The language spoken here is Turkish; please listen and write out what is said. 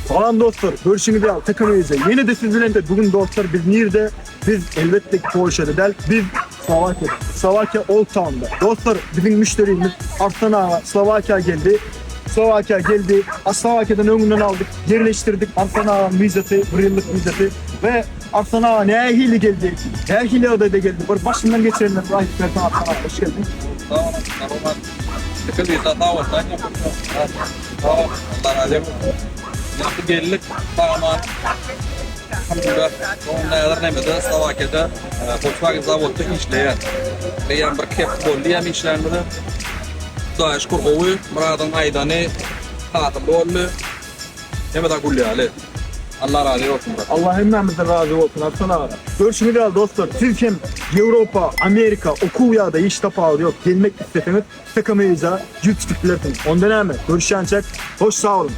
Falan dostlar, görüşünüzü al, takımıyızı. Yeni de sizlerle de bugün dostlar biz nerede? Biz elbette ki Polşa'da değil, biz Slovakya'da. Slovakya Old Town'da. Dostlar bizim müşterimiz Arslan Ağa Slovakya geldi. Slovakya geldi. Slovakya'dan önünden aldık, yerleştirdik Arslan Ağa'nın vizeti, bir yıllık vizeti. Ve Arslan Ağa ne hili geldi, ne hili odaya geldi. Böyle başından geçirenler, rahiplerden Arslan Ağa, hoş geldin. Tamam, tamam. Sıkı bir hata var. Tamam, Allah razı olsun. Yapı geldik, tamam. Alhamdulillah, onun ayarlar nemede Slovakya'da Volkswagen zavodda işleyen. Ve yan bir kep bolli hem işlenmedi. Daha şükür ovu, buradan aydanı tatlı oldu. Nemede gulyali. Allah razı olsun. Allah hemimizden razı olsun Arslan Ağa. Görüşünüzü al dostlar. Türkiye, Avrupa, Amerika, okul ya da iş tapağı yok. Gelmek isteseniz takımıyıza yükselirsiniz. Ondan hemen görüşen çek. Hoş sağ olun.